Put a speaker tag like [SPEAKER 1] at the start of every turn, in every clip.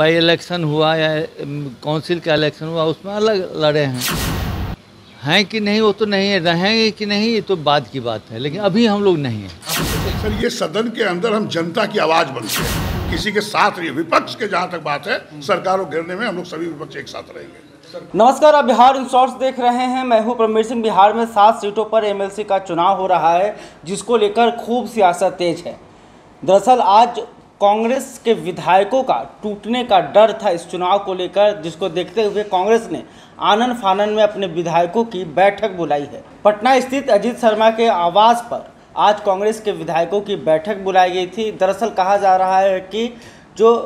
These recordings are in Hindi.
[SPEAKER 1] बाई इलेक्शन हुआ या काउंसिल का इलेक्शन हुआ उसमें अलग लड़े हैं कि नहीं वो तो नहीं है, रहेंगे कि नहीं ये तो बाद की बात है, लेकिन अभी हम लोग नहीं हैं।
[SPEAKER 2] सर ये सदन के अंदर हम जनता की आवाज बनते हैं, किसी के साथ नहीं। विपक्ष के जहाँ तक बात है, सरकार को घेरने में हम लोग सभी विपक्ष एक साथ रहेंगे।
[SPEAKER 3] नमस्कार, आप बिहार इन शॉर्ट्स देख रहे हैं। मैं हूं परमवीर सिंह। बिहार में 7 सीटों पर एमएलसी का चुनाव हो रहा है, जिसको लेकर खूब सियासत तेज है। दरअसल आज कांग्रेस के विधायकों का टूटने का डर था इस चुनाव को लेकर, जिसको देखते हुए कांग्रेस ने आनन फानन में अपने विधायकों की बैठक बुलाई है। पटना स्थित अजीत शर्मा के आवास पर आज कांग्रेस के विधायकों की बैठक बुलाई गई थी। दरअसल कहा जा रहा है कि जो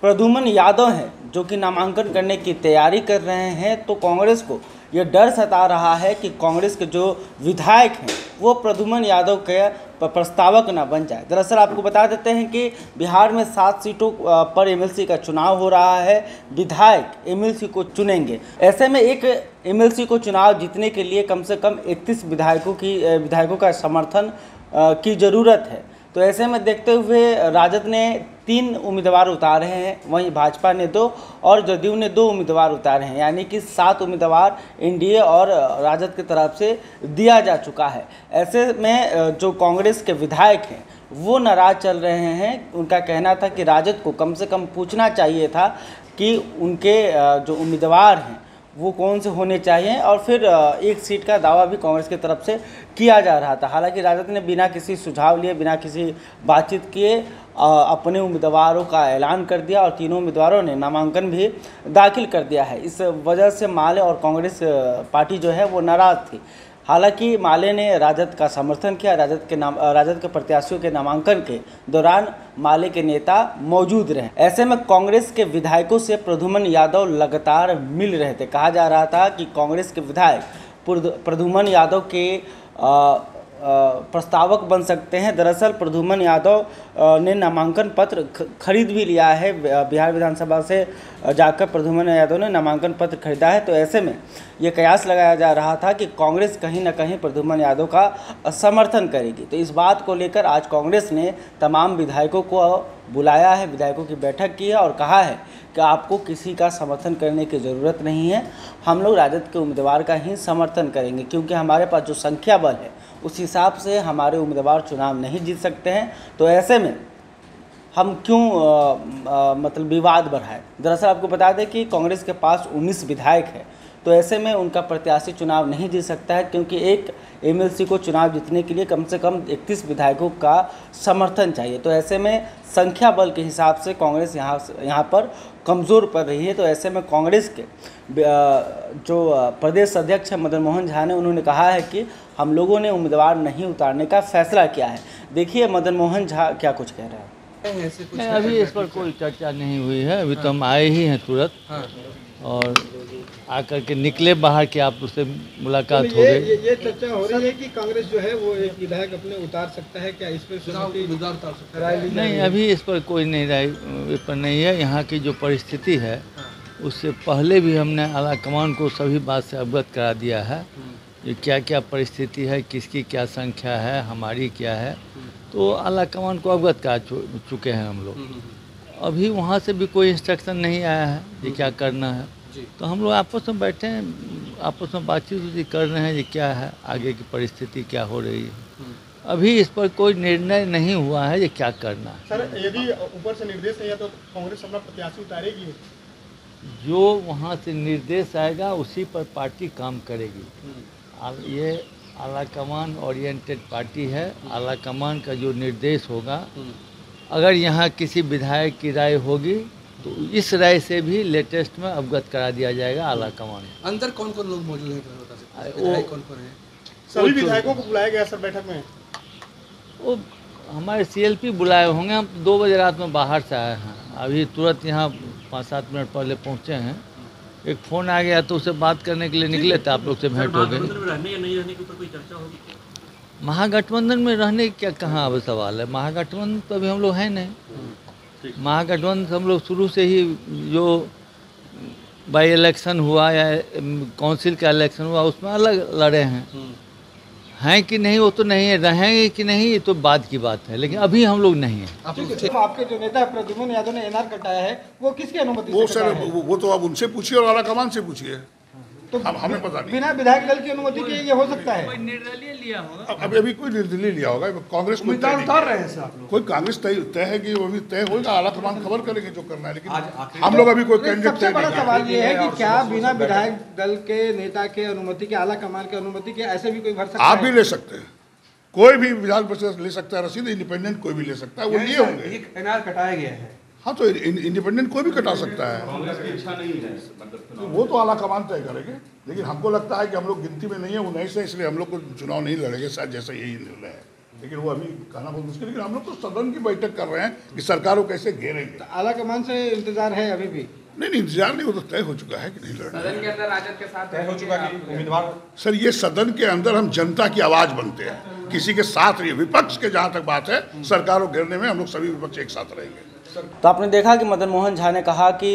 [SPEAKER 3] प्रद्युम्न यादव हैं, जो कि नामांकन करने की तैयारी कर रहे हैं, तो कांग्रेस को यह डर सता रहा है कि कांग्रेस के जो विधायक हैं वो प्रद्युम्न यादव के प्रस्तावक न बन जाए। दरअसल आपको बता देते हैं कि बिहार में 7 सीटों पर एमएलसी का चुनाव हो रहा है। विधायक एमएलसी को चुनेंगे। ऐसे में एक एमएलसी को चुनाव जीतने के लिए कम से कम 31 विधायकों का समर्थन की ज़रूरत है। तो ऐसे में देखते हुए राजद ने 3 उम्मीदवार उतारे हैं, वहीं भाजपा ने 2 और जदयू ने 2 उम्मीदवार उतारे हैं, यानी कि 7 उम्मीदवार एनडीए और राजद की तरफ से दिया जा चुका है। ऐसे में जो कांग्रेस के विधायक हैं वो नाराज चल रहे हैं। उनका कहना था कि राजद को कम से कम पूछना चाहिए था कि उनके जो उम्मीदवार हैं वो कौन से होने चाहिए, और फिर एक सीट का दावा भी कांग्रेस की तरफ से किया जा रहा था। हालांकि राजद ने बिना किसी सुझाव लिए, बिना किसी बातचीत किए अपने उम्मीदवारों का ऐलान कर दिया और तीनों उम्मीदवारों ने नामांकन भी दाखिल कर दिया है। इस वजह से माले और कांग्रेस पार्टी जो है वो नाराज़ थी। हालांकि माले ने राजद का समर्थन किया। राजद के प्रत्याशियों के नामांकन के दौरान माले के नेता मौजूद रहे। ऐसे में कांग्रेस के विधायकों से प्रद्युम्न यादव लगातार मिल रहे थे। कहा जा रहा था कि कांग्रेस के विधायक प्रद्युम्न यादव के प्रस्तावक बन सकते हैं। दरअसल प्रद्युम्न यादव ने नामांकन पत्र खरीद भी लिया है। बिहार विधानसभा से जाकर प्रद्युम्न यादव ने नामांकन पत्र खरीदा है। तो ऐसे में ये कयास लगाया जा रहा था कि कांग्रेस कहीं ना कहीं प्रद्युम्न यादव का समर्थन करेगी। तो इस बात को लेकर आज कांग्रेस ने तमाम विधायकों को बुलाया है, विधायकों की बैठक की है और कहा है कि आपको किसी का समर्थन करने की ज़रूरत नहीं है, हम लोग राजद के उम्मीदवार का ही समर्थन करेंगे, क्योंकि हमारे पास जो संख्या बल है उस हिसाब से हमारे उम्मीदवार चुनाव नहीं जीत सकते हैं। तो ऐसे में हम क्यों मतलब विवाद बढ़ाएं। दरअसल आपको बता दें कि कांग्रेस के पास 19 विधायक है, तो ऐसे में उनका प्रत्याशी चुनाव नहीं जीत सकता है, क्योंकि एक एमएलसी को चुनाव जीतने के लिए कम से कम 31 विधायकों का समर्थन चाहिए। तो ऐसे में संख्या बल के हिसाब से कांग्रेस यहाँ पर कमज़ोर पड़ रही है। तो ऐसे में कांग्रेस के जो प्रदेश अध्यक्ष है मदन मोहन झा ने, उन्होंने कहा है कि हम लोगों ने उम्मीदवार नहीं उतारने का फैसला किया है। देखिए मदन मोहन झा क्या कुछ कह रहे हैं।
[SPEAKER 1] नहीं, अभी इस पर कोई चर्चा नहीं हुई है। अभी तो हम आए ही हैं तुरंत, और आकर के निकले बाहर कि आप उससे मुलाकात हो गई।
[SPEAKER 4] ये चर्चा हो रही है कि कांग्रेस जो है वो एक विधायक अपने उतार सकता है, क्या इस पर
[SPEAKER 1] नहीं, अभी इस पर कोई नहीं राय इस पर नहीं है। यहाँ की जो परिस्थिति है उससे पहले भी हमने आला कमान को सभी बात से अवगत करा दिया है, ये क्या क्या परिस्थिति है, किसकी क्या संख्या है, हमारी क्या है, तो आला कमान को अवगत करा चुके हैं हम लोग। अभी वहाँ से भी कोई इंस्ट्रक्शन नहीं आया है ये क्या करना है, तो हम लोग आपस में बैठे हैं, आपस में बातचीत कर रहे हैं ये क्या है, आगे की परिस्थिति क्या हो रही है। अभी इस पर कोई निर्णय नहीं हुआ है ये क्या करना है।
[SPEAKER 4] सर, यदि ऊपर से निर्देश नहीं है तो कांग्रेस अपना प्रत्याशी उतारेगी?
[SPEAKER 1] जो वहाँ से निर्देश आएगा उसी पर पार्टी काम करेगी। ये आला कमान ओरिएंटेड पार्टी है। आला कमान का जो निर्देश होगा, अगर यहाँ किसी विधायक की राय होगी तो इस राय से भी लेटेस्ट में अवगत करा दिया जाएगा आला कमान।
[SPEAKER 5] अंदर कौन कौन लोग मौजूद हैं, बता सकते हैं? कौन कौन है?
[SPEAKER 4] सभी विधायकों को बुलाया गया सर बैठक में?
[SPEAKER 1] वो हमारे सीएलपी बुलाए होंगे। हम 2 बजे रात में बाहर से आए हैं, अभी तुरंत यहाँ 5-7 मिनट पहले पहुँचे हैं। एक फ़ोन आ गया तो उससे बात करने के लिए निकले थे, आप लोग से भेंट हो गई। महागठबंधन में रहने क्या कहाँ अब सवाल है। महागठबंधन तो अभी हम लोग हैं नहीं। महागठबंधन हम लोग शुरू से ही जो बाई इलेक्शन हुआ या काउंसिल का इलेक्शन हुआ उसमें अलग लड़े हैं कि नहीं वो तो नहीं है, रहेंगे कि नहीं ये तो बाद की बात है, लेकिन अभी हम लोग नहीं हैं।
[SPEAKER 4] ठीक है, आपके जो नेता प्रद्युम्न यादव ने एनआर कटाया है वो किसकी अनुमति
[SPEAKER 2] वो
[SPEAKER 4] से
[SPEAKER 2] सर
[SPEAKER 4] कटाया है?
[SPEAKER 2] वो तो आप उनसे पूछिए और आला कमान से पूछिए,
[SPEAKER 4] तो
[SPEAKER 2] अब हमें पता नहीं।
[SPEAKER 4] बिना विधायक दल की अनुमति के ये हो सकता है?
[SPEAKER 1] निर्दलीय लिया होगा।
[SPEAKER 2] अब अभी कोई निर्दलीय लिया होगा, कांग्रेस को
[SPEAKER 5] उम्मीदवार उतार रहे हैं सर आप लोग।
[SPEAKER 2] कोई कांग्रेस तय है कि वो भी तय होगा, आला कमान खबर करेंगे जो करना है, लेकिन हम लोग अभी कोई कैंडिडेट
[SPEAKER 4] सबसे
[SPEAKER 2] तय
[SPEAKER 4] बड़ा
[SPEAKER 2] नहीं
[SPEAKER 4] सवाल ये है कि क्या बिना विधायक दल के नेता के अनुमति के, आला कमान के अनुमति के ऐसे भी कोई भर सकता
[SPEAKER 2] आप
[SPEAKER 4] है?
[SPEAKER 2] भी ले सकते हैं, कोई भी विधान परिषद ले सकता है रसीद, इंडिपेंडेंट कोई भी ले सकता है, वो लिए होंगे।
[SPEAKER 5] एक एनआर कटाया गया है।
[SPEAKER 2] हाँ तो इंडिपेंडेंट कोई भी कटा सकता है, वो तो आला कमान तय करेंगे, लेकिन हमको लगता है कि हम लोग गिनती में नहीं है 19 से, इसलिए हम लोग को चुनाव नहीं लड़ेंगे शायद, जैसा यही निर्णय है। लेकिन वो अभी कहना बहुत मुश्किल है, लेकिन हम लोग तो सदन की बैठक कर रहे हैं कि सरकार को कैसे घेरेंगे।
[SPEAKER 4] आला कमान से इंतजार है अभी भी?
[SPEAKER 2] नहीं इंतजार नहीं, वो तो तय हो चुका है कि नहीं लड़ना।
[SPEAKER 6] सदन के अंदर राजद के साथ
[SPEAKER 5] तय हो चुका कि उम्मीदवार
[SPEAKER 2] सर ये सदन के अंदर हम जनता की आवाज बनते हैं, किसी के साथ नहीं, विपक्ष के जहाँ तक बात है, सरकार को घेरने में हम लोग सभी विपक्ष एक साथ रहेंगे।
[SPEAKER 3] तो आपने देखा कि मदन मोहन झा ने कहा कि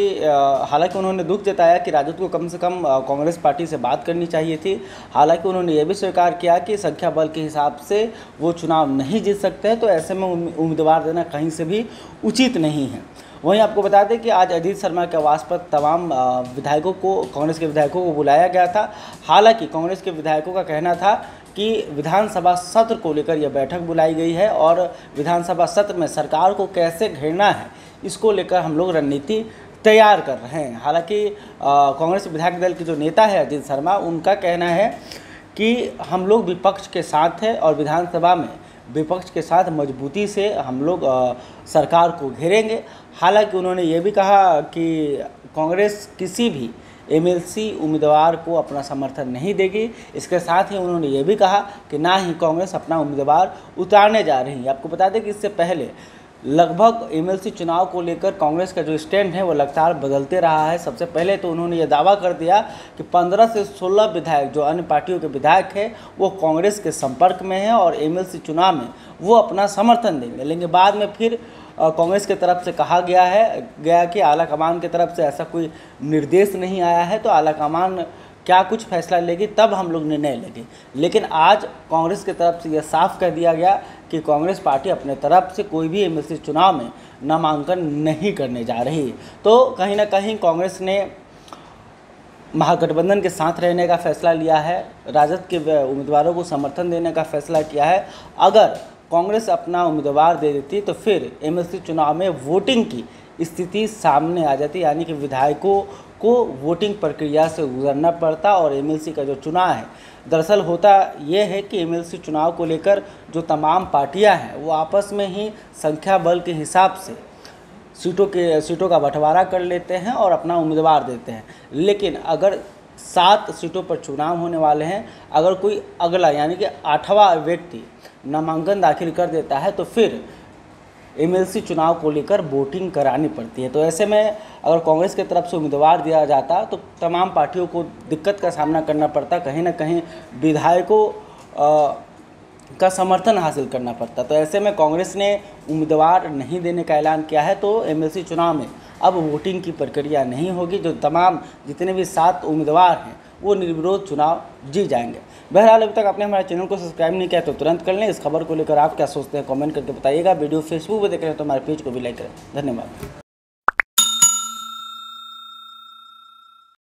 [SPEAKER 3] हालांकि उन्होंने दुख जताया कि राजद को कम से कम कांग्रेस पार्टी से बात करनी चाहिए थी। हालांकि उन्होंने ये भी स्वीकार किया कि संख्या बल के हिसाब से वो चुनाव नहीं जीत सकते हैं, तो ऐसे में उम्मीदवार देना कहीं से भी उचित नहीं है। वहीं आपको बता दें कि आज अजीत शर्मा के आवास पर तमाम विधायकों को, कांग्रेस के विधायकों को बुलाया गया था। हालांकि कांग्रेस के विधायकों का कहना था कि विधानसभा सत्र को लेकर यह बैठक बुलाई गई है और विधानसभा सत्र में सरकार को कैसे घेरना है इसको लेकर हम लोग रणनीति तैयार कर रहे हैं। हालांकि कांग्रेस विधायक दल के जो नेता है अजीत शर्मा, उनका कहना है कि हम लोग विपक्ष के साथ हैं और विधानसभा में विपक्ष के साथ मजबूती से हम लोग सरकार को घेरेंगे। हालांकि उन्होंने ये भी कहा कि कांग्रेस किसी भी एमएलसी उम्मीदवार को अपना समर्थन नहीं देगी। इसके साथ ही उन्होंने ये भी कहा कि ना ही कांग्रेस अपना उम्मीदवार उतारने जा रही है। आपको बता दें कि इससे पहले लगभग एमएलसी चुनाव को लेकर कांग्रेस का जो स्टैंड है वो लगातार बदलते रहा है। सबसे पहले तो उन्होंने ये दावा कर दिया कि 15 से 16 विधायक जो अन्य पार्टियों के विधायक हैं वो कांग्रेस के संपर्क में हैं और एमएलसी चुनाव में वो अपना समर्थन देंगे। लेकिन बाद में फिर कांग्रेस की तरफ से कहा गया कि आला कमान की तरफ से ऐसा कोई निर्देश नहीं आया है, तो आला कमान क्या कुछ फैसला लेगी तब हम लोग निर्णय लेंगे। लेकिन आज कांग्रेस की तरफ से यह साफ कह दिया गया कि कांग्रेस पार्टी अपने तरफ से कोई भी एमएलसी चुनाव में नामांकन नहीं करने जा रही है। तो कहीं ना कहीं कांग्रेस ने महागठबंधन के साथ रहने का फैसला लिया है, राजद के उम्मीदवारों को समर्थन देने का फैसला किया है। अगर कांग्रेस अपना उम्मीदवार दे देती तो फिर एमएलसी चुनाव में वोटिंग की स्थिति सामने आ जाती, यानी कि विधायकों को वोटिंग प्रक्रिया से गुजरना पड़ता और एमएलसी का जो चुनाव है, दरअसल होता ये है कि एमएलसी चुनाव को लेकर जो तमाम पार्टियां हैं वो आपस में ही संख्या बल के हिसाब से सीटों का बंटवारा कर लेते हैं और अपना उम्मीदवार देते हैं। लेकिन अगर 7 सीटों पर चुनाव होने वाले हैं, अगर कोई अगला यानी कि 8वां व्यक्ति नामांकन दाखिल कर देता है तो फिर एमएलसी चुनाव को लेकर वोटिंग करानी पड़ती है। तो ऐसे में अगर कांग्रेस की तरफ से उम्मीदवार दिया जाता तो तमाम पार्टियों को दिक्कत का सामना करना पड़ता, कहीं ना कहीं विधायकों का समर्थन हासिल करना पड़ता। तो ऐसे में कांग्रेस ने उम्मीदवार नहीं देने का ऐलान किया है, तो एमएलसी चुनाव में अब वोटिंग की प्रक्रिया नहीं होगी। जो तमाम जितने भी 7 उम्मीदवार हैं वो निर्विरोध चुनाव जीत जाएंगे। बहरहाल अभी तक आपने हमारे चैनल को सब्सक्राइब नहीं किया तो तुरंत कर लें। इस खबर को लेकर आप क्या सोचते हैं कमेंट करके बताइएगा। वीडियो फेसबुक पर देख रहे हैं तो हमारे पेज को भी लाइक करें। धन्यवाद।